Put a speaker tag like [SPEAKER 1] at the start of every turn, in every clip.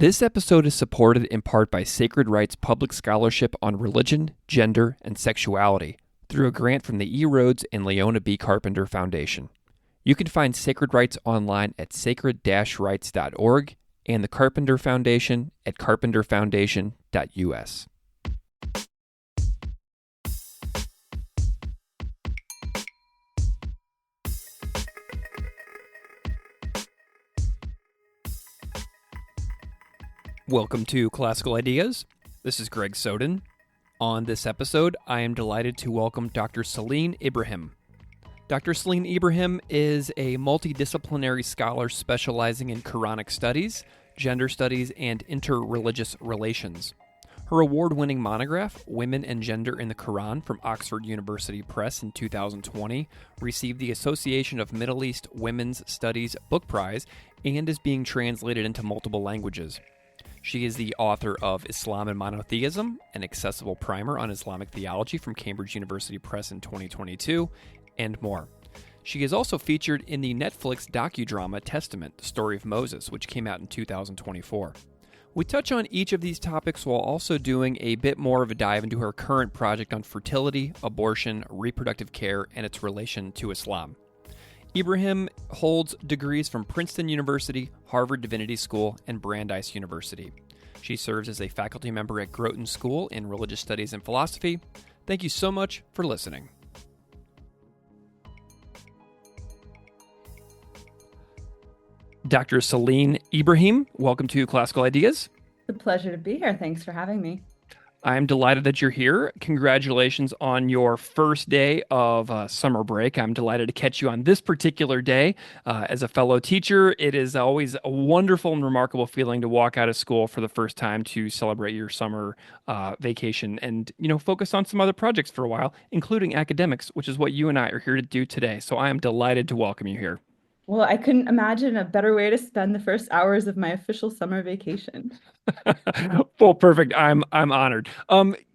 [SPEAKER 1] This episode is supported in part by Sacred Wright's public scholarship on religion, gender, and sexuality through a grant from the E. Rhodes and Leona B. Carpenter Foundation. You can find Sacred Wrights online at sacred-rights.org and the Carpenter Foundation at carpenterfoundation.us. Welcome to Classical Ideas. This is Greg Soden. On this episode, I am delighted to welcome Dr. Celene Ibrahim. Dr. Celene Ibrahim is a multidisciplinary scholar specializing in Qur'anic studies, gender studies, and interreligious relations. Her award-winning monograph, Women and Gender in the Qur'an, from Oxford University Press in 2020, received the Association of Middle East Women's Studies Book Prize and is being translated into multiple languages. She is the author of Islam and Monotheism, an accessible primer on Islamic theology from Cambridge University Press in 2022, and more. She is also featured in the Netflix docudrama Testament, The Story of Moses, which came out in 2024. We touch on each of these topics while also doing a bit more of a dive into her current project on fertility, abortion, reproductive care, and its relation to Islam. Ibrahim holds degrees from Princeton University, Harvard Divinity School, and Brandeis University. She serves as a faculty member at Groton School in Religious Studies and Philosophy. Thank you so much for listening. Dr. Celene Ibrahim, welcome to Classical Ideas.
[SPEAKER 2] It's a pleasure to be here. Thanks for having me.
[SPEAKER 1] I'm delighted that you're here. Congratulations on your first day of summer break. I'm delighted to catch you on this particular day. As a fellow teacher, it is always a wonderful and remarkable feeling to walk out of school for the first time to celebrate your summer vacation and, focus on some other projects for a while, including academics, which is what you and I are here to do today. So I am delighted to welcome you here.
[SPEAKER 2] Well, I couldn't imagine a better way to spend the first hours of my official summer vacation.
[SPEAKER 1] Well, perfect. I'm honored.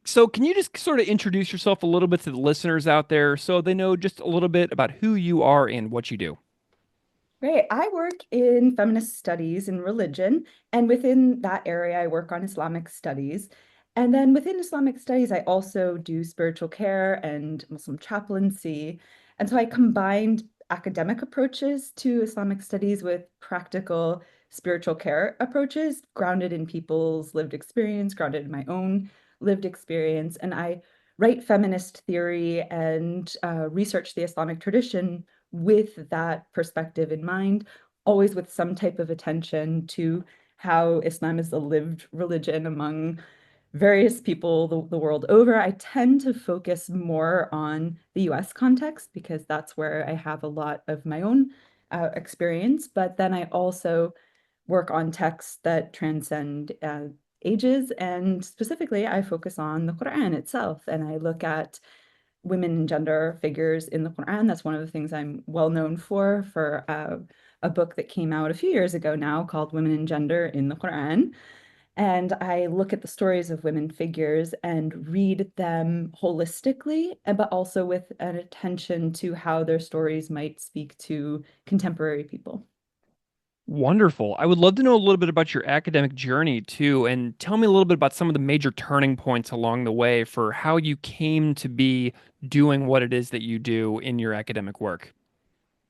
[SPEAKER 1] So can you just sort of introduce yourself a little bit to the listeners out there so they know just a little bit about who you are and what you do?
[SPEAKER 2] Great. I work in feminist studies and religion, and within that area, I work on Islamic studies. And then within Islamic studies, I also do spiritual care and Muslim chaplaincy. And so I combined academic approaches to Islamic studies with practical spiritual care approaches grounded in people's lived experience, grounded in my own lived experience. And I write feminist theory and research the Islamic tradition with that perspective in mind, always with some type of attention to how Islam is a lived religion among various people the world over. I tend to focus more on the US context because that's where I have a lot of my own experience. But then I also work on texts that transcend ages. And specifically, I focus on the Qur'an itself. And I look at women and gender figures in the Qur'an. That's one of the things I'm well known for a book that came out a few years ago now called Women and Gender in the Qur'an. And I look at the stories of women figures and read them holistically, but also with an attention to how their stories might speak to contemporary people.
[SPEAKER 1] Wonderful. I would love to know a little bit about your academic journey too, and tell me a little bit about some of the major turning points along the way for how you came to be doing what it is that you do in your academic work.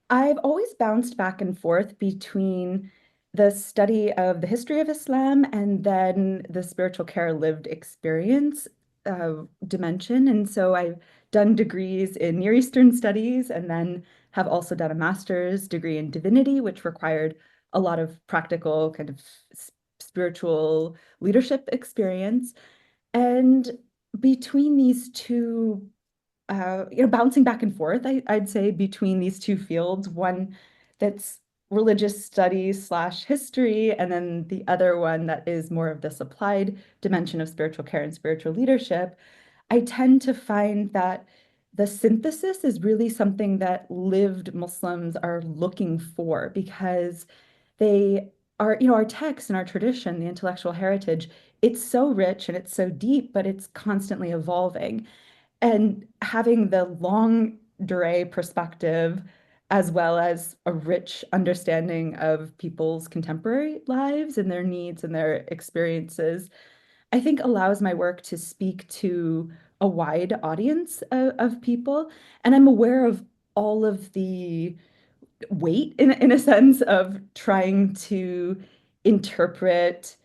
[SPEAKER 2] I've always bounced back and forth between the study of the history of Islam and then the spiritual care lived experience dimension. And so I've done degrees in Near Eastern studies and then have also done a master's degree in divinity, which required a lot of practical kind of spiritual leadership experience. And between these two bouncing back and forth, I'd say, between these two fields, one that's religious studies slash history, and then the other one that is more of this applied dimension of spiritual care and spiritual leadership. I tend to find that the synthesis is really something that lived Muslims are looking for because they are, our text and our tradition, the intellectual heritage, it's so rich and it's so deep, but it's constantly evolving. And having the long durée perspective as well as a rich understanding of people's contemporary lives and their needs and their experiences, I think allows my work to speak to a wide audience of people. And I'm aware of all of the weight, in a sense, of trying to interpret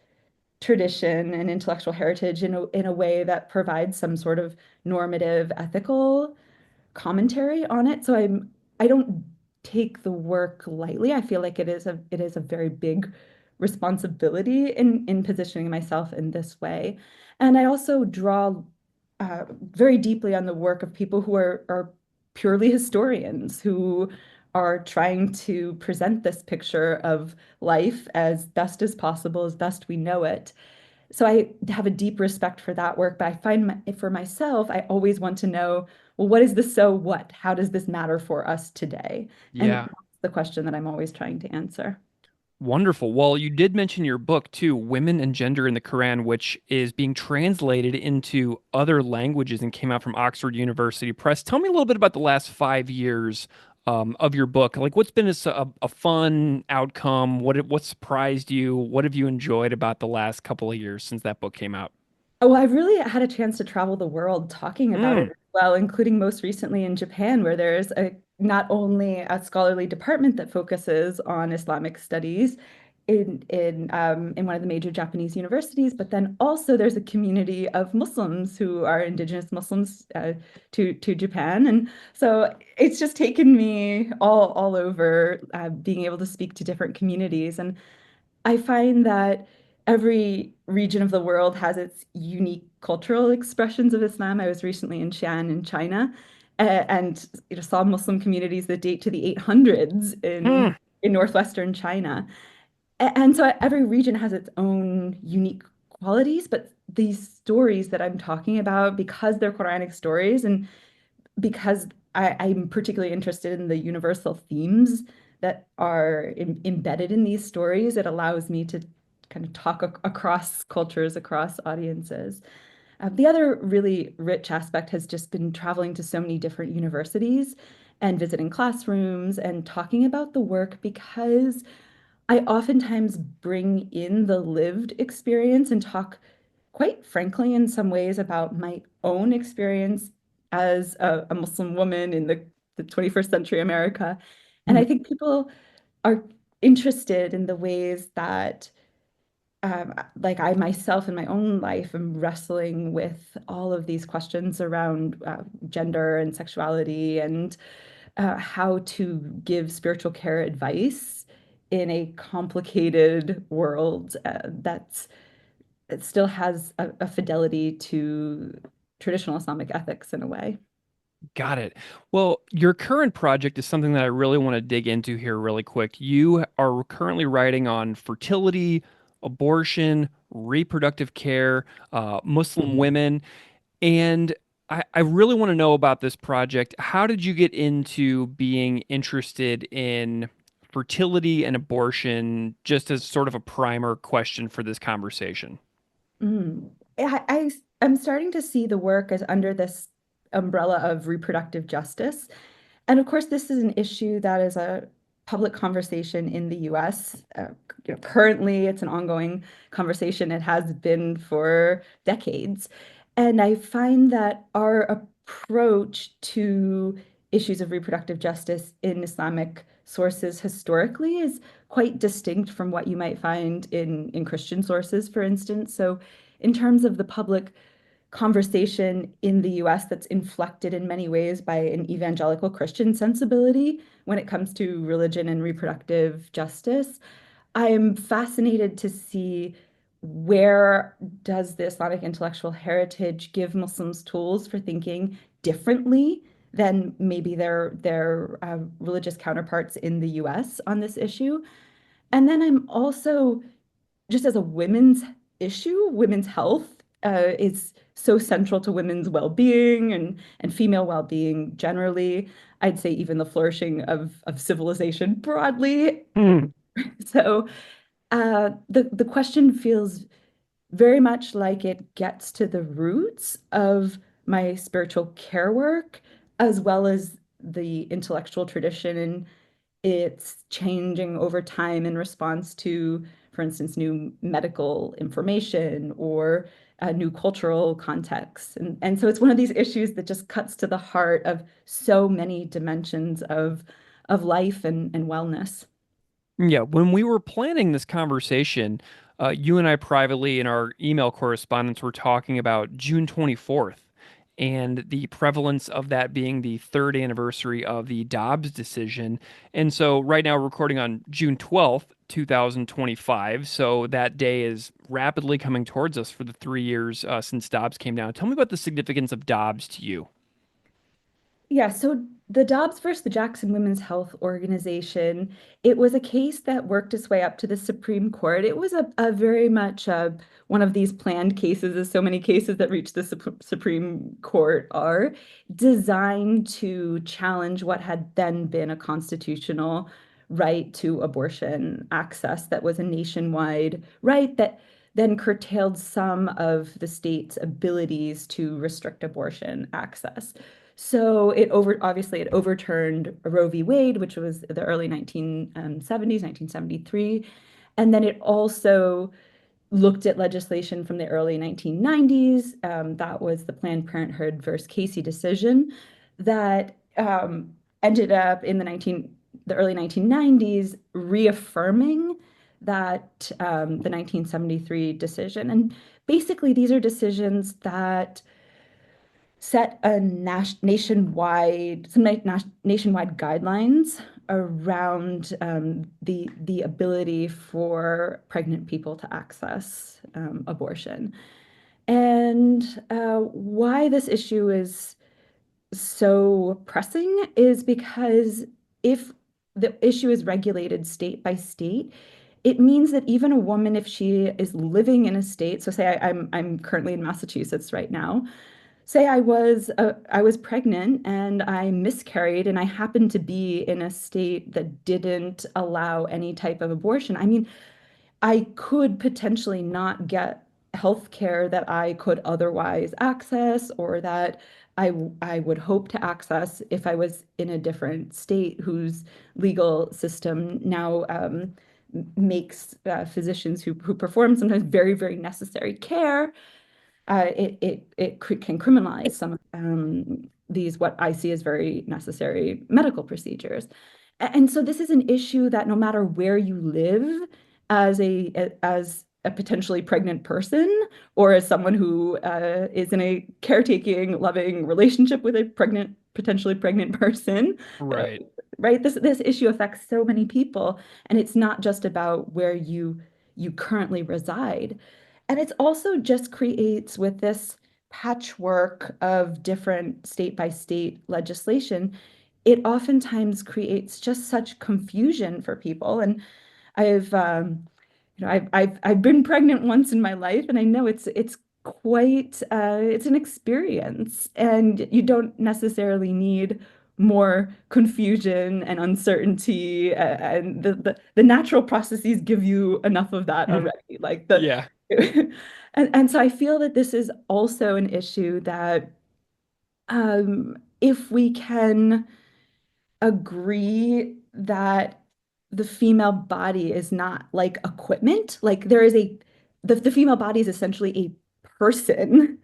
[SPEAKER 2] tradition and intellectual heritage in a way that provides some sort of normative ethical commentary on it. So I don't take the work lightly. I feel like it is a very big responsibility in positioning myself in this way. And I also draw very deeply on the work of people who are purely historians who are trying to present this picture of life as best as possible, as best we know it. So I have a deep respect for that work, but I find for myself, I always want to know, well, what is the so what? How does this matter for us today? And
[SPEAKER 1] Yeah.
[SPEAKER 2] that's the question that I'm always trying to answer.
[SPEAKER 1] Wonderful. Well, you did mention your book too, Women and Gender in the Quran, which is being translated into other languages and came out from Oxford University Press. Tell me a little bit about the last 5 years of your book. Like, what's been a fun outcome? What surprised you? What have you enjoyed about the last couple of years since that book came out?
[SPEAKER 2] Oh, I've really had a chance to travel the world talking about it
[SPEAKER 1] Mm,
[SPEAKER 2] as well, including most recently in Japan, where there's a not only a scholarly department that focuses on Islamic studies in one of the major Japanese universities, but then also there's a community of Muslims who are indigenous Muslims to Japan, and so it's just taken me all over being able to speak to different communities. And I find that every region of the world has its unique cultural expressions of Islam. I was recently in Xi'an in China, and saw Muslim communities that date to the 800s
[SPEAKER 1] mm.
[SPEAKER 2] in northwestern China. And so every region has its own unique qualities, but these stories that I'm talking about, because they're Quranic stories and because I'm particularly interested in the universal themes that are embedded in these stories, it allows me to kind of talk across cultures, across audiences. The other really rich aspect has just been traveling to so many different universities and visiting classrooms and talking about the work because I oftentimes bring in the lived experience and talk quite frankly in some ways about my own experience as a Muslim woman in the 21st century America. And I think people are interested in the ways that like I myself in my own life am wrestling with all of these questions around gender and sexuality and how to give spiritual care advice in a complicated world that's it still has a fidelity to traditional Islamic ethics in a way.
[SPEAKER 1] Got it. Well, your current project is something that I really want to dig into here really quick. You are currently writing on fertility, abortion, reproductive care, Muslim women, and I really want to know about this project. How did you get into being interested in fertility and abortion, just as sort of a primer question for this conversation?
[SPEAKER 2] Mm. I'm starting to see the work as under this umbrella of reproductive justice. And of course, this is an issue that is a public conversation in the US. Currently, it's an ongoing conversation. It has been for decades. And I find that our approach to issues of reproductive justice in Islamic sources historically is quite distinct from what you might find in Christian sources, for instance. So, in terms of the public conversation in the US that's inflected in many ways by an evangelical Christian sensibility when it comes to religion and reproductive justice, I am fascinated to see where does the Islamic intellectual heritage give Muslims tools for thinking differently than maybe their religious counterparts in the US on this issue. And then I'm also just as a women's issue, women's health is so central to women's well-being and female well-being generally. I'd say even the flourishing of civilization broadly.
[SPEAKER 1] Hmm.
[SPEAKER 2] So the question feels very much like it gets to the roots of my spiritual care work, as well as the intellectual tradition, and it's changing over time in response to, for instance, new medical information or new cultural contexts. And so it's one of these issues that just cuts to the heart of so many dimensions of life and wellness.
[SPEAKER 1] Yeah, when we were planning this conversation, you and I privately in our email correspondence were talking about June 24th and the prevalence of that being the third anniversary of the Dobbs decision. And so right now we're recording on June 12th, 2025. So that day is rapidly coming towards us for the 3 years since Dobbs came down. Tell me about the significance of Dobbs to you.
[SPEAKER 2] Yeah, so the Dobbs versus the Jackson Women's Health Organization, it was a case that worked its way up to the Supreme Court. It was a very much one of these planned cases, as so many cases that reach the Supreme Court are, designed to challenge what had then been a constitutional right to abortion access that was a nationwide right that then curtailed some of the state's abilities to restrict abortion access. So it overturned Roe v. Wade, which was the early 1970s, 1973. And then it also looked at legislation from the early 1990s. That was the Planned Parenthood versus Casey decision that ended up in the early 1990s reaffirming that the 1973 decision. And basically, these are decisions that set a nationwide nationwide guidelines around the ability for pregnant people to access abortion. And why this issue is so pressing is because if the issue is regulated state by state, it means that even a woman, if she is living in a state, so say I'm currently in Massachusetts right now, say I was pregnant and I miscarried and I happened to be in a state that didn't allow any type of abortion. I mean, I could potentially not get health care that I could otherwise access or that I would hope to access if I was in a different state whose legal system now makes physicians who perform sometimes very, very necessary care can criminalize some of these what I see as very necessary medical procedures. And so this is an issue that no matter where you live as a potentially pregnant person or as someone who is in a caretaking, loving relationship with a potentially pregnant person, uh,
[SPEAKER 1] Right.
[SPEAKER 2] right? This issue affects so many people, and it's not just about where you currently reside. And it's also just creates with this patchwork of different state by state legislation, it oftentimes creates just such confusion for people. And I've I've been pregnant once in my life, and I know it's quite it's an experience, and you don't necessarily need more confusion and uncertainty, and the natural processes give you enough of that already. Like the
[SPEAKER 1] Yeah.
[SPEAKER 2] and so I feel that this is also an issue that if we can agree that the female body is not like equipment. Like there is the female body is essentially a person.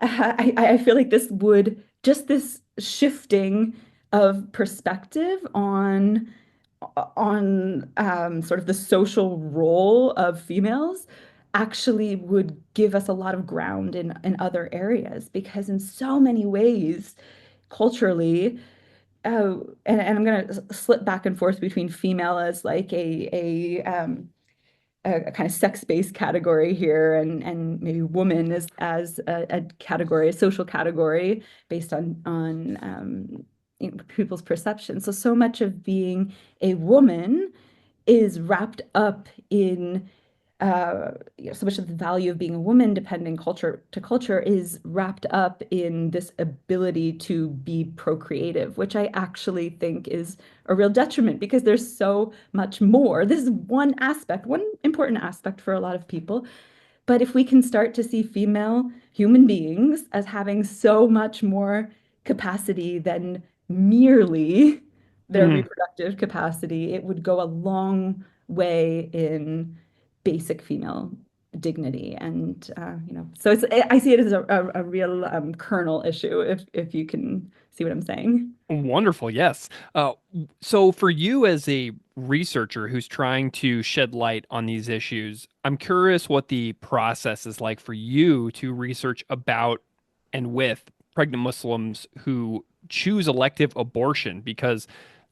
[SPEAKER 2] I feel like this would just this shifting of perspective on sort of the social role of females actually would give us a lot of ground in other areas because in so many ways culturally and I'm going to slip back and forth between female as like a kind of sex-based category here, and maybe woman as a category, a social category based on people's perception. So so much of being a woman is wrapped up in so much of the value of being a woman, depending culture to culture, is wrapped up in this ability to be procreative, which I actually think is a real detriment because there's so much more. This is one aspect, one important aspect for a lot of people. But if we can start to see female human beings as having so much more capacity than merely their
[SPEAKER 1] Mm.
[SPEAKER 2] reproductive capacity, it would go a long way in basic female dignity. And so I see it as a real kernel issue, if you can see what I'm saying.
[SPEAKER 1] Wonderful, yes. So, for you as a researcher who's trying to shed light on these issues, I'm curious what the process is like for you to research about and with pregnant Muslims who choose elective abortion, because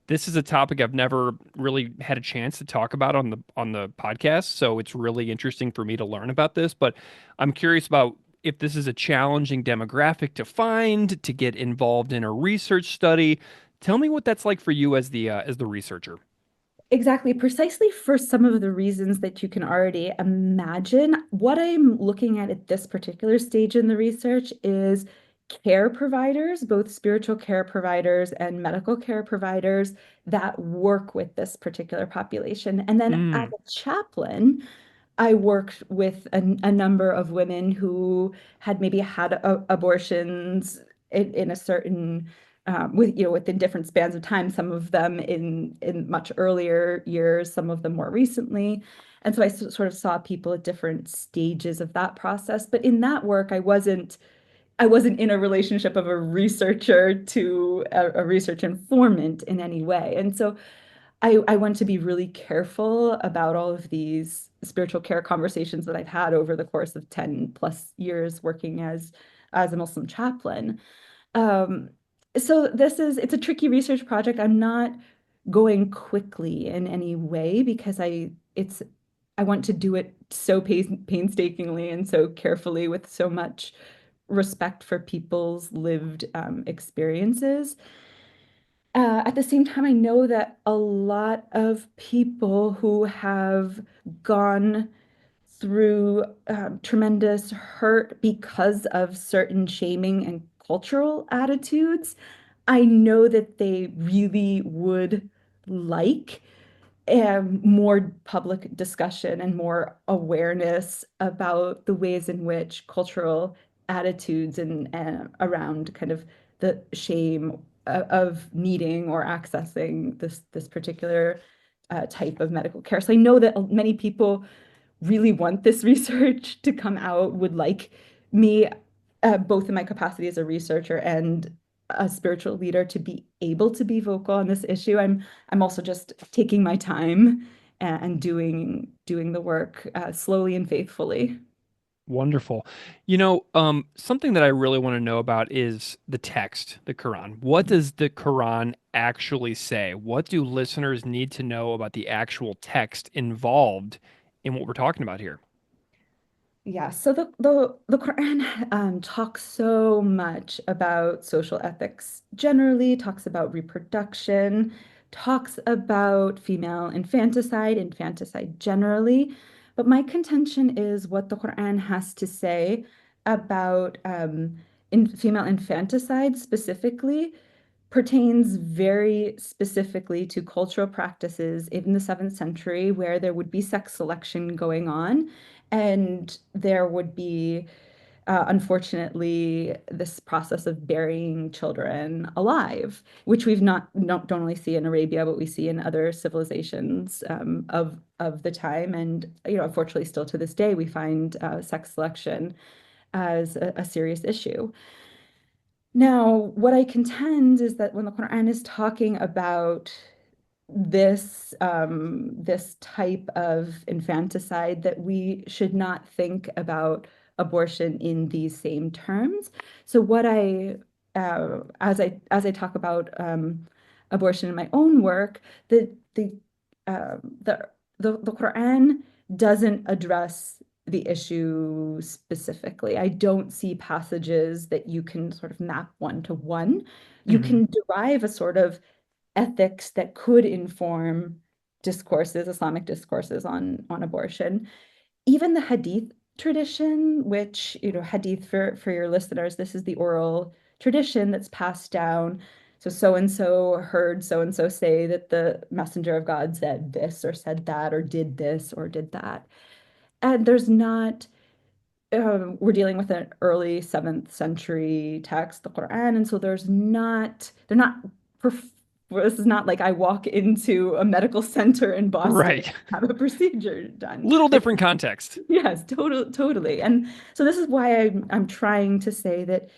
[SPEAKER 1] this is a topic I've never really had a chance to talk about on the podcast. So it's really interesting for me to learn about this. But I'm curious about if this is a challenging demographic to find, to get involved in a research study. Tell me what that's like for you as the researcher.
[SPEAKER 2] Exactly, precisely for some of the reasons that you can already imagine. What I'm looking at this particular stage in the research is care providers, both spiritual care providers and medical care providers that work with this particular population. And then as
[SPEAKER 1] Mm,
[SPEAKER 2] a chaplain, I worked with a number of women who had maybe had abortions in a certain with within different spans of time. Some of them in much earlier years, some of them more recently. And so sort of saw people at different stages of that process. But in that work, I wasn't in a relationship of a researcher to a research informant in any way. And so I want to be really careful about all of these spiritual care conversations that I've had over the course of 10 plus years working as a Muslim chaplain. Um, so it's a tricky research project. I'm not going quickly in any way because I want to do it so painstakingly and so carefully with so much respect for people's lived experiences. At the same time, I know that a lot of people who have gone through tremendous hurt because of certain shaming and cultural attitudes, I know that they really would like more public discussion and more awareness about the ways in which cultural attitudes and around kind of the shame of needing or accessing this particular type of medical care. So I know that many people really want this research to come out, would like me, both in my capacity as a researcher and a spiritual leader, to be able to be vocal on this issue. I'm also just taking my time and doing the work slowly and faithfully.
[SPEAKER 1] wonderful. Something that I really want to know about is the text, the Quran. What does the Quran actually say? What do listeners need to know about the actual text involved in what we're talking about here?
[SPEAKER 2] Yeah, so the Quran talks so much about social ethics generally, talks about reproduction, talks about female infanticide generally. But my contention is what the Quran has to say about in female infanticide specifically pertains very specifically to cultural practices in the 7th century where there would be sex selection going on, and there would be, unfortunately, this process of burying children alive, which we've not don't only see in Arabia, but we see in other civilizations of the time. And unfortunately, still to this day, we find sex selection as a serious issue. Now, what I contend is that when the Quran is talking about this type of infanticide, that we should not think about abortion in these same terms. So what as I talk about abortion in my own work, the the uh, the the Quran doesn't address the issue specifically. I don't see passages that you can sort of map one to one. You
[SPEAKER 1] Hmm.
[SPEAKER 2] can derive a sort of ethics that could inform discourses, Islamic discourses on abortion. Even the hadith tradition, which, hadith for your listeners, this is the oral tradition that's passed down. So and so heard so and so say that the messenger of God said this or said that or did this or did that. And there's not we're dealing with an early 7th century text, the Quran, and so they're not perf this is not like I walk into a medical center in Boston
[SPEAKER 1] Right.
[SPEAKER 2] and have a procedure done.
[SPEAKER 1] Little
[SPEAKER 2] Like,
[SPEAKER 1] different context.
[SPEAKER 2] yes, totally. And so this is why I'm trying to say that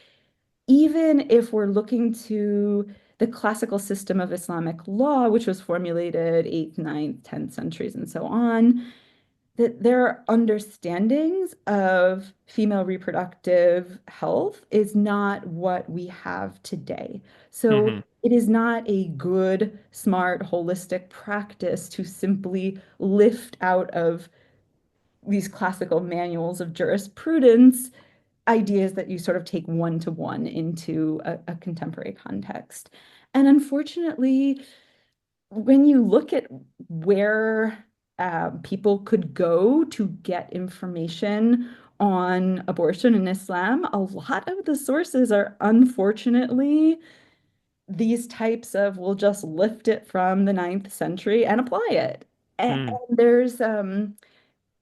[SPEAKER 2] even if we're looking to the classical system of Islamic law, which was formulated 8th, 9th, 10th centuries, and so on, that their understandings of female reproductive health is not what we have today. So
[SPEAKER 1] Hmm.
[SPEAKER 2] it is not a good, smart, holistic practice to simply lift out of these classical manuals of jurisprudence ideas that you sort of take one to one into a contemporary context. And unfortunately, when you look at where people could go to get information on abortion in Islam, a lot of the sources are unfortunately these types of we'll just lift it from the ninth century and apply it. And
[SPEAKER 1] Mm.
[SPEAKER 2] there's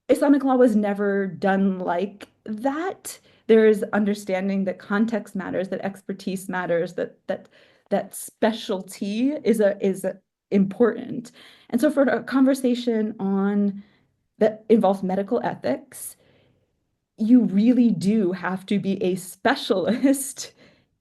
[SPEAKER 2] Islamic law was never done like that. There's understanding that context matters, that expertise matters, that specialty is important. And so for a conversation on that involves medical ethics, you really do have to be a specialist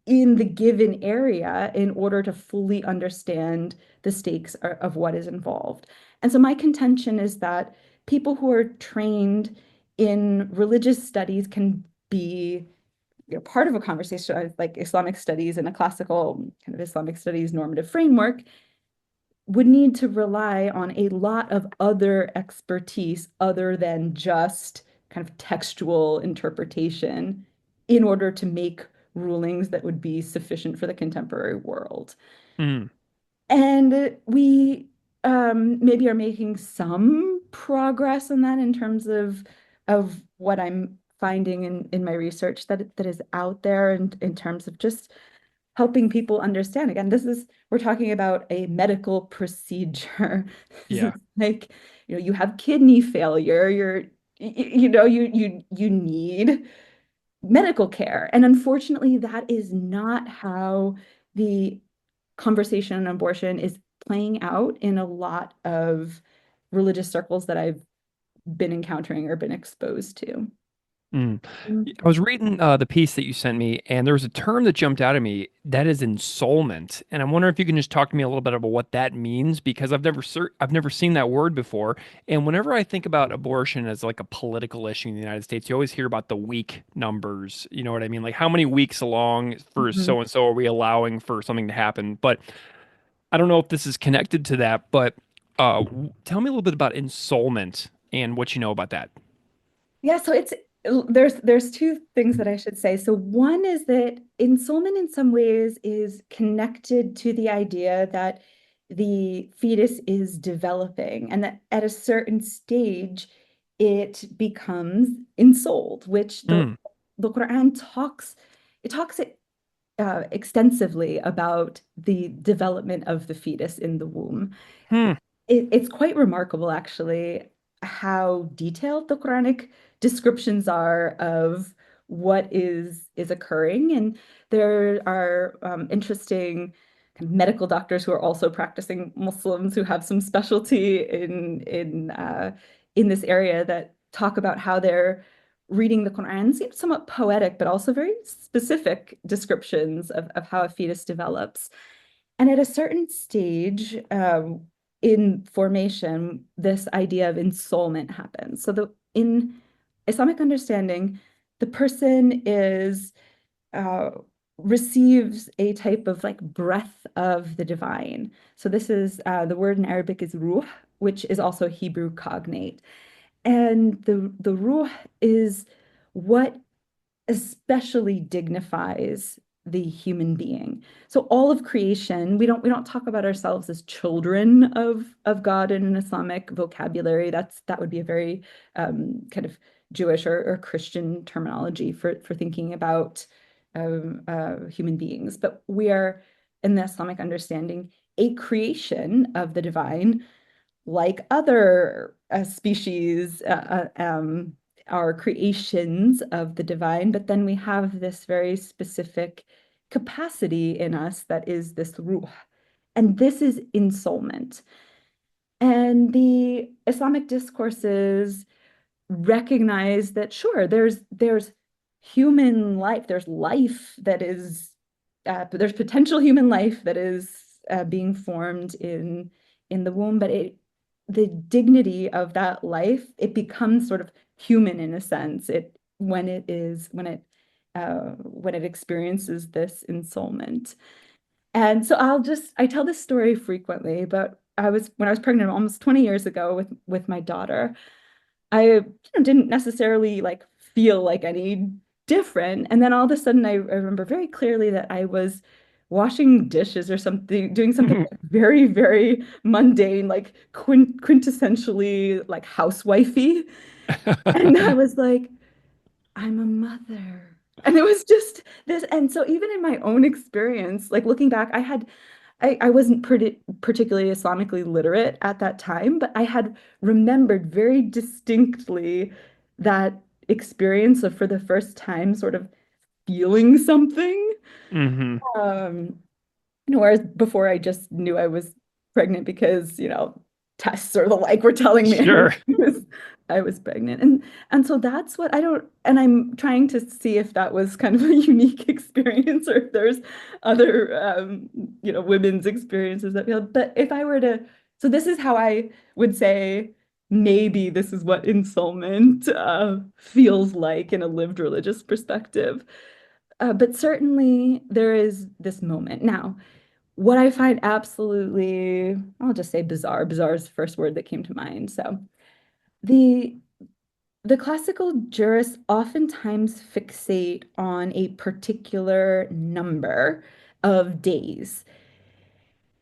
[SPEAKER 2] in the given area in order to fully understand the stakes of what is involved. And so my contention is that people who are trained in religious studies can be, part of a conversation like Islamic studies and a classical kind of Islamic studies normative framework would need to rely on a lot of other expertise other than just kind of textual interpretation in order to make rulings that would be sufficient for the contemporary world.
[SPEAKER 1] Mm.
[SPEAKER 2] And we maybe are making some progress in that in terms of what I'm finding in my research that is out there in terms of just helping people understand. Again, we're talking about a medical procedure. This is
[SPEAKER 1] Yeah.
[SPEAKER 2] like, you have kidney failure, you need medical care. And unfortunately, that is not how the conversation on abortion is playing out in a lot of religious circles that I've been encountering or been exposed to.
[SPEAKER 1] Mm. I was reading the piece that you sent me, and there was a term that jumped out at me that is ensoulment. And I'm wondering if you can just talk to me a little bit about what that means, because I've never seen that word before. And whenever I think about abortion as like a political issue in the United States, you always hear about the week numbers. You know what I mean? Like how many weeks along for
[SPEAKER 2] Mhm.
[SPEAKER 1] so and so are we allowing for something to happen? But I don't know if this is connected to that. But tell me a little bit about ensoulment and what you know about that.
[SPEAKER 2] Yeah, so there's two things that I should say. So one is that ensoulment in some ways is connected to the idea that the fetus is developing and that at a certain stage it becomes ensouled, which
[SPEAKER 1] Mm.
[SPEAKER 2] the Quran talks extensively about the development of the fetus in the womb.
[SPEAKER 1] Hmm.
[SPEAKER 2] It's quite remarkable, actually, how detailed the Quranic descriptions are of what is occurring. And there are interesting kind of medical doctors who are also practicing Muslims who have some specialty in this area that talk about how they're reading the Quran, seems somewhat poetic, but also very specific descriptions of how a fetus develops. And at a certain stage in formation, this idea of ensoulment happens. So in Islamic understanding, the person is uh, receives a type of like breath of the divine. So this is the word in Arabic is ruh, which is also Hebrew cognate. And the ruh is what especially dignifies the human being. So all of creation, we don't talk about ourselves as children of God in an Islamic vocabulary. That would be a very kind of Jewish or Christian terminology for thinking about human beings. But we are, in the Islamic understanding, a creation of the divine like other species are creations of the divine, but then we have this very specific capacity in us that is this ruh. And this is ensoulment. And the Islamic discourses recognize that, sure, there's human life, there's life that is there's potential human life that is being formed in the womb, but the dignity of that life, it becomes sort of human in a sense. It when it experiences this ensoulment. And so I tell this story frequently, but when I was pregnant almost 20 years ago with my daughter, I didn't necessarily like feel like any different. And then all of a sudden I remember very clearly that I was washing dishes or something, doing something very, very mundane, like quintessentially like housewifey. And I was like, I'm a mother. And it was just this. And so even in my own experience, like looking back, I wasn't particularly Islamically literate at that time, but I had remembered very distinctly that experience of for the first time sort of feeling something.
[SPEAKER 1] Hmm.
[SPEAKER 2] Um, Whereas before I just knew I was pregnant because, tests or the like were telling me
[SPEAKER 1] Sure.
[SPEAKER 2] I was pregnant. And so that's what I don't, and I'm trying to see if that was kind of a unique experience or if there's other women's experiences that feel, but if I were to, so this is how I would say maybe this is what ensoulment feels like in a lived religious perspective. But certainly there is this moment. Now, what I find absolutely, I'll just say bizarre. Bizarre is the first word that came to mind. So the the classical jurists oftentimes fixate on a particular number of days.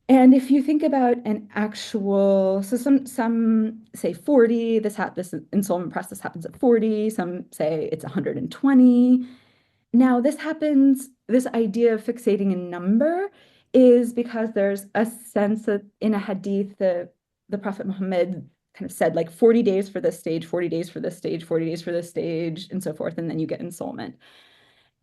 [SPEAKER 2] And if you think about an actual, so some say 40, this ensoulment process happens at 40, some say it's 120. Now, this idea of fixating a number is because there's a sense that in a hadith, the Prophet Muhammad kind of said like 40 days for this stage, 40 days for this stage, 40 days for this stage, and so forth, and then you get ensoulment.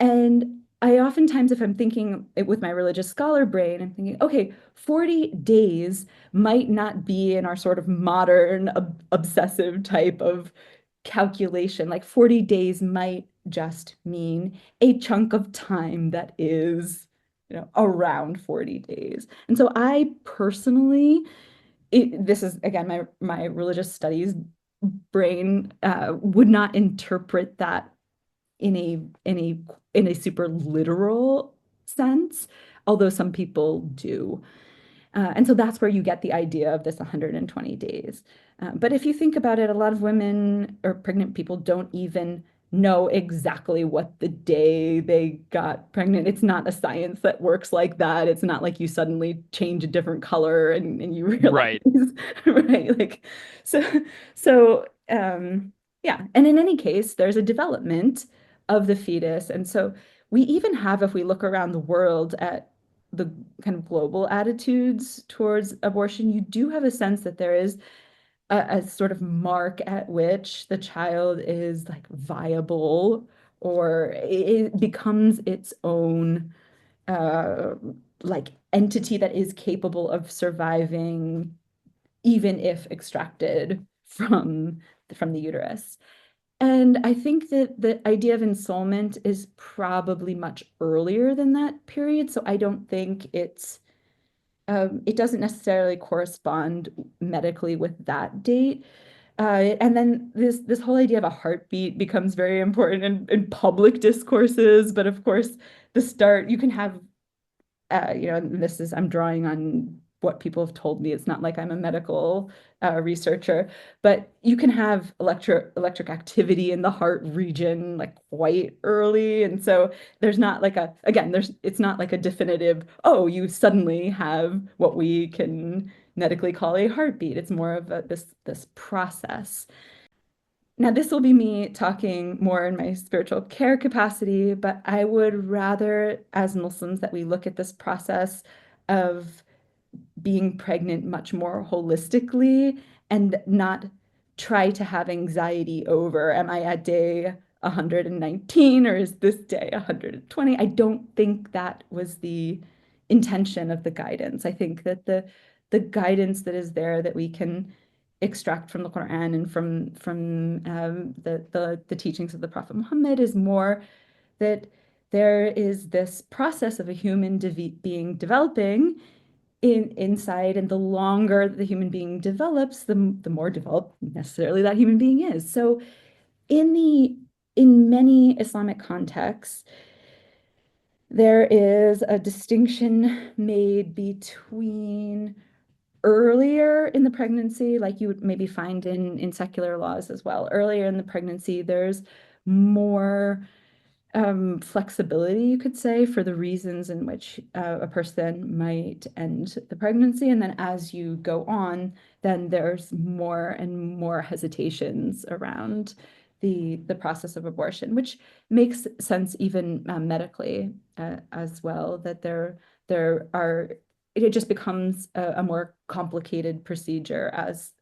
[SPEAKER 2] And I oftentimes, if I'm thinking it with my religious scholar brain, I'm thinking, okay, 40 days might not be in our sort of modern obsessive type of calculation. Like 40 days might just mean a chunk of time that is, around 40 days. And so I personally, this is again my religious studies brain would not interpret that in a super literal sense, although some people do. And so that's where you get the idea of this 120 days. But if you think about it, a lot of women or pregnant people don't even know exactly what the day they got pregnant. It's not a science that works like that. It's not like you suddenly change a different color and you realize,
[SPEAKER 1] Right.
[SPEAKER 2] right? Like, so, so yeah. And in any case, there's a development of the fetus. And so we even have, if we look around the world at the kind of global attitudes towards abortion, you do have a sense that there is a sort of mark at which the child is like viable or it becomes its own uh, like entity that is capable of surviving even if extracted from the uterus. And I think that the idea of ensoulment is probably much earlier than that period. So I don't think it doesn't necessarily correspond medically with that date. And then this whole idea of a heartbeat becomes very important in public discourses. But of course, you can have this is, I'm drawing on what people have told me. It's not like I'm a medical researcher, but you can have electric activity in the heart region like quite early. And so there's not like it's not like a definitive, oh, you suddenly have what we can medically call a heartbeat. It's more of this process. Now, this will be me talking more in my spiritual care capacity, but I would rather, as Muslims, that we look at this process of being pregnant much more holistically and not try to have anxiety over, am I at day 119 or is this day 120? I don't think that was the intention of the guidance. I think that the guidance that is there that we can extract from the Quran and from the teachings of the Prophet Muhammad is more that there is this process of a human being developing inside, and the longer the human being develops, the more developed necessarily that human being is. So in many Islamic contexts, there is a distinction made between earlier in the pregnancy, like you would maybe find in secular laws as well. Earlier in the pregnancy, there's more flexibility, you could say, for the reasons in which a person might end the pregnancy. And then as you go on, then there's more and more hesitations around the process of abortion, which makes sense even medically as well, that there are it just becomes a more complicated procedure as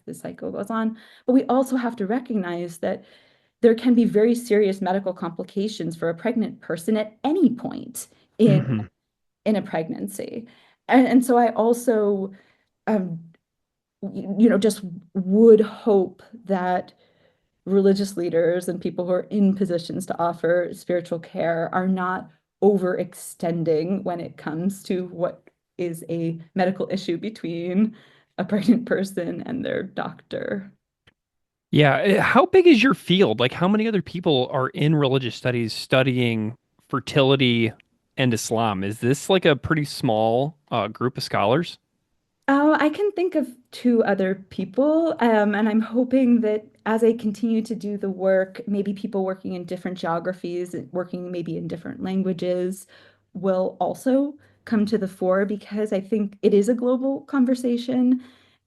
[SPEAKER 2] the cycle goes on. But we also have to recognize that there can be very serious medical complications for a pregnant person at any point
[SPEAKER 1] Hmm.
[SPEAKER 2] in a pregnancy. And so I also, um, just would hope that religious leaders and people who are in positions to offer spiritual care are not overextending when it comes to what is a medical issue between a pregnant person and their doctor.
[SPEAKER 1] Yeah. How big is your field? Like, how many other people are in religious studies studying fertility and Islam? Is this like a pretty small group of scholars?
[SPEAKER 2] Oh, I can think of two other people, and I'm hoping that as I continue to do the work, maybe people working in different geographies, working maybe in different languages, will also come to the fore because I think it is a global conversation,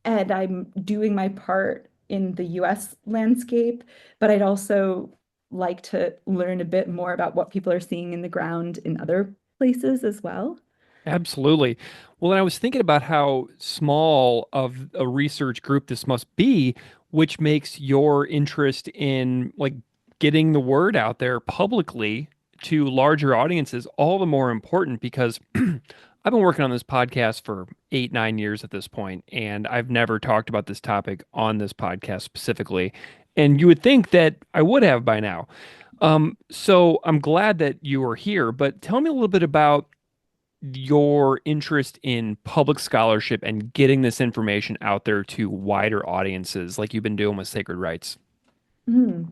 [SPEAKER 2] and I'm doing my part in the US landscape, but I'd also like to learn a bit more about what people are seeing in the ground in other places as well.
[SPEAKER 1] Absolutely. Well, and I was thinking about how small of a research group this must be, which makes your interest in like getting the word out there publicly to larger audiences all the more important because I've been working on this podcast for 8, 9 years at this point, and I've never talked about this topic on this podcast specifically. And you would think that I would have by now. So I'm glad that you are here, but tell me a little bit about your interest in public scholarship and getting this information out there to wider audiences like you've been doing with Sacred Rites.
[SPEAKER 2] Hmm.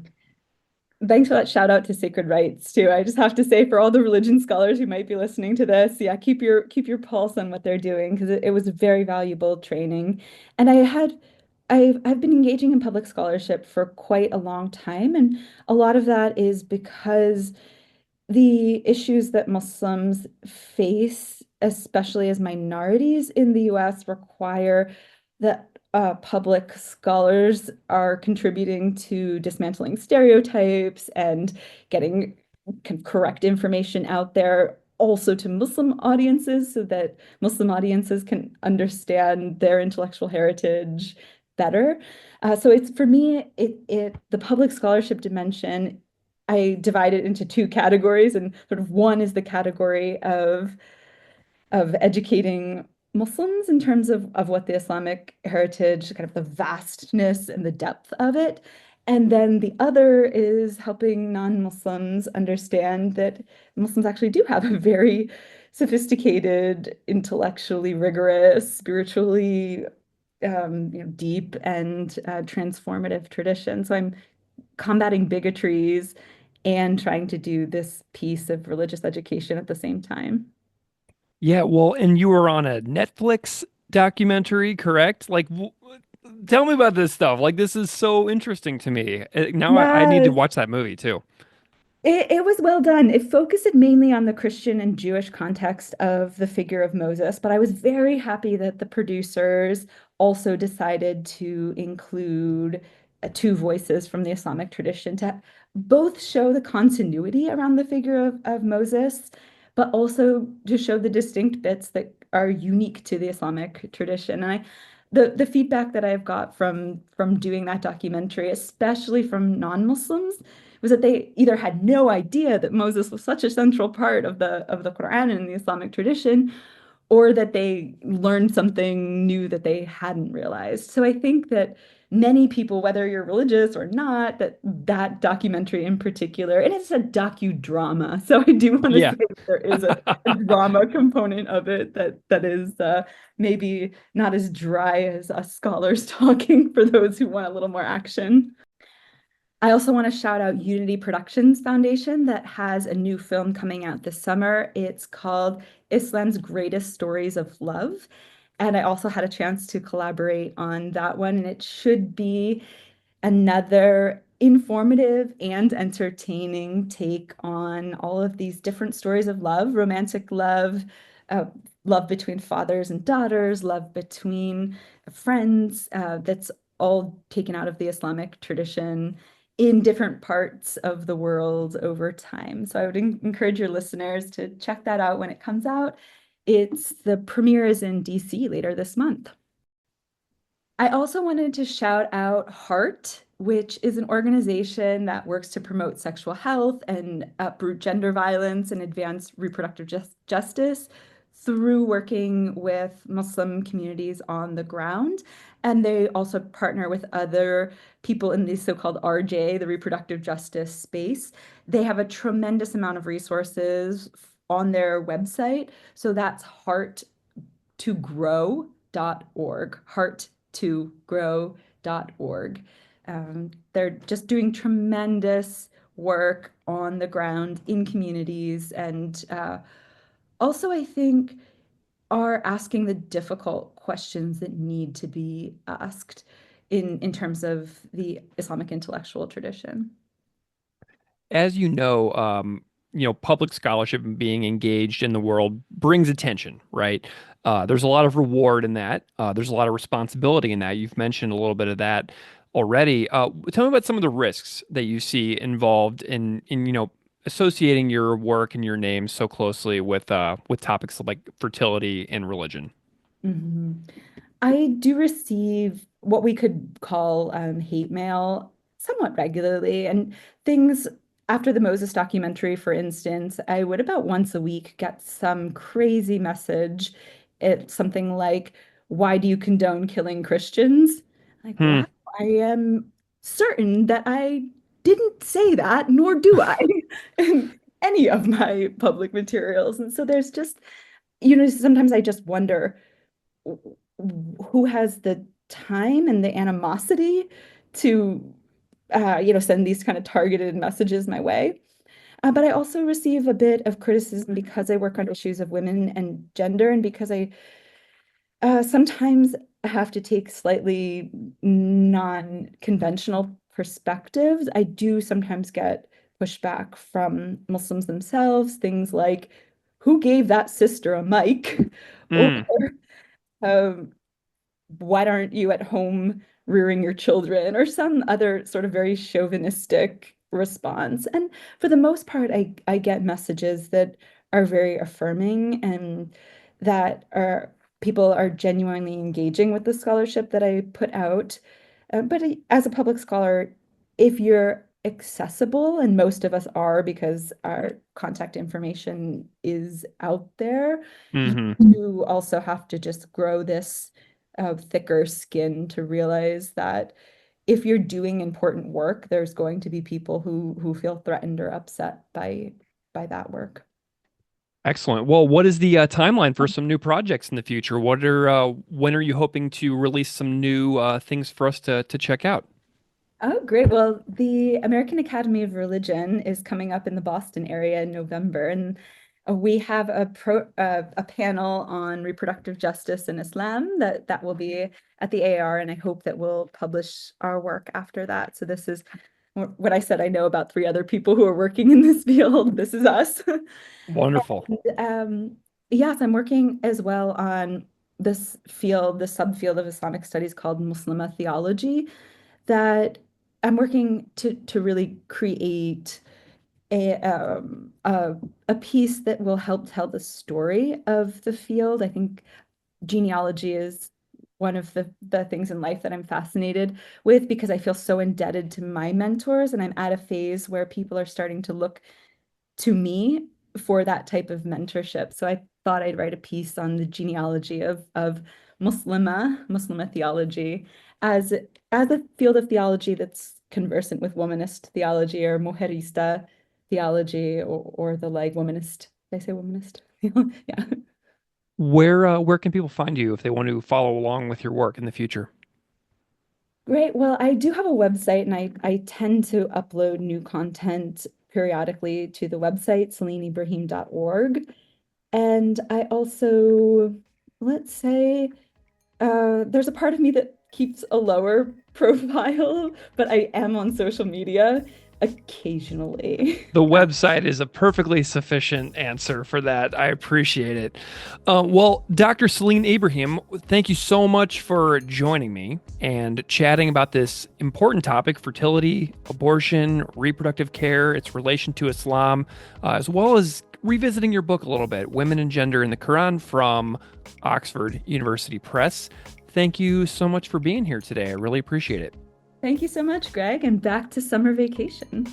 [SPEAKER 2] Thanks for that shout out to Sacred Rites too. I just have to say for all the religion scholars who might be listening to this, yeah, keep your pulse on what they're doing because it was very valuable training. And I've been engaging in public scholarship for quite a long time, and a lot of that is because the issues that Muslims face, especially as minorities in the US, require that public scholars are contributing to dismantling stereotypes and getting correct information out there also to Muslim audiences so that Muslim audiences can understand their intellectual heritage better. So it's for me, the public scholarship dimension I divide it into two categories, and sort of one is the category of educating Muslims in terms of what the Islamic heritage, kind of the vastness and the depth of it. And then the other is helping non-Muslims understand that Muslims actually do have a very sophisticated, intellectually rigorous, spiritually deep and transformative tradition. So I'm combating bigotries and trying to do this piece of religious education at the same time.
[SPEAKER 1] Yeah, well, and you were on a Netflix documentary, correct? Like, tell me about this stuff. Like, this is so interesting to me. Now I need to
[SPEAKER 2] Yes,
[SPEAKER 1] watch that movie too.
[SPEAKER 2] it was well done. It focused mainly on the Christian and Jewish context of the figure of Moses, but I was very happy that the producers also decided to include two voices from the Islamic tradition to both show the continuity around the figure of Moses, but also to show the distinct bits that are unique to the Islamic tradition. And the feedback that I've got from doing that documentary, especially from non-Muslims, was that they either had no idea that Moses was such a central part of the Quran and the Islamic tradition, or that they learned something new that they hadn't realized. So I think that many people, whether you're religious or not, that documentary in particular, and it's a docudrama, so I do want to
[SPEAKER 1] Yeah.
[SPEAKER 2] say that there is a drama component of it that is maybe not as dry as us scholars talking for those who want a little more action. I also want to shout out Unity Productions Foundation that has a new film coming out this summer. It's called Islam's Greatest Stories of Love. And I also had a chance to collaborate on that one, and it should be another informative and entertaining take on all of these different stories of love, romantic love, uh, love between fathers and daughters, love between friends, that's all taken out of the Islamic tradition in different parts of the world over time. So I would encourage your listeners to check that out when it comes out. The premiere is in DC later this month. I also wanted to shout out Heart, which is an organization that works to promote sexual health and uproot gender violence and advance reproductive justice through working with Muslim communities on the ground. And they also partner with other people in the so-called RJ, the reproductive justice space. They have a tremendous amount of resources on their website. So that's heart2grow.org, heart2grow.org. They're just doing tremendous work on the ground in communities, and also, I think, are asking the difficult questions that need to be asked in terms of the Islamic intellectual tradition.
[SPEAKER 1] As public scholarship and being engaged in the world brings attention, right? There's a lot of reward in that. There's a lot of responsibility in that. You've mentioned a little bit of that already. Tell me about some of the risks that you see involved in associating your work and your name so closely with topics like fertility and religion.
[SPEAKER 2] Mhm. I do receive what we could call hate mail somewhat regularly, and things after the Moses documentary, for instance, I would about once a week get some crazy message. It's something like, "Why do you condone killing Christians?" Like,
[SPEAKER 1] Hmm.
[SPEAKER 2] wow, I am certain that I didn't say that, nor do I in any of my public materials. And so there's just, sometimes I just wonder who has the time and the animosity to send these kind of targeted messages my way. But I also receive a bit of criticism because I work on issues of women and gender, and because I sometimes have to take slightly non-conventional perspectives. I do sometimes get pushback from Muslims themselves, things like, who gave that sister a mic? Or
[SPEAKER 1] Hmm.
[SPEAKER 2] um, why aren't you at home rearing your children, or some other sort of very chauvinistic response. And for the most part, I get messages that are very affirming, and that are people are genuinely engaging with the scholarship that I put out. But as a public scholar, if you're accessible, and most of us are because our contact information is out there, you
[SPEAKER 1] Hmm.
[SPEAKER 2] do also have to just grow this thicker skin to realize that if you're doing important work, there's going to be people who feel threatened or upset by that work.
[SPEAKER 1] Excellent. Well, what is the timeline for some new projects in the future? When are you hoping to release some new things for us to check out?
[SPEAKER 2] Oh, great. Well, the American Academy of Religion is coming up in the Boston area in November, and we have a panel on reproductive justice in Islam that will be at the AR, and I hope that we'll publish our work after that. So this is what I said. I know about three other people who are working in this field. This is us.
[SPEAKER 1] Wonderful.
[SPEAKER 2] Yes, I'm working as well on this field, the subfield of Islamic studies called Muslim theology, that I'm working to really create a piece that will help tell the story of the field. I think genealogy is one of the things in life that I'm fascinated with because I feel so indebted to my mentors, and I'm at a phase where people are starting to look to me for that type of mentorship. So I thought I'd write a piece on the genealogy of Muslima theology as a field of theology that's conversant with womanist theology or mujerista theology or the like womanist. Did I say womanist? Yeah.
[SPEAKER 1] Where can people find you if they want to follow along with your work in the future?
[SPEAKER 2] Great. Well, I do have a website and I tend to upload new content periodically to the website, celeneibrahim.org. And I also, let's say, there's a part of me that keeps a lower profile, but I am on social media occasionally.
[SPEAKER 1] The website is a perfectly sufficient answer for that. I appreciate it. Well, Dr. Celene Ibrahim, thank you so much for joining me and chatting about this important topic: fertility, abortion, reproductive care, its relation to Islam, as well as revisiting your book a little bit, Women and Gender in the Qur'an, from Oxford University Press. Thank you so much for being here today. I really appreciate it.
[SPEAKER 2] Thank you so much, Greg, and back to summer vacation.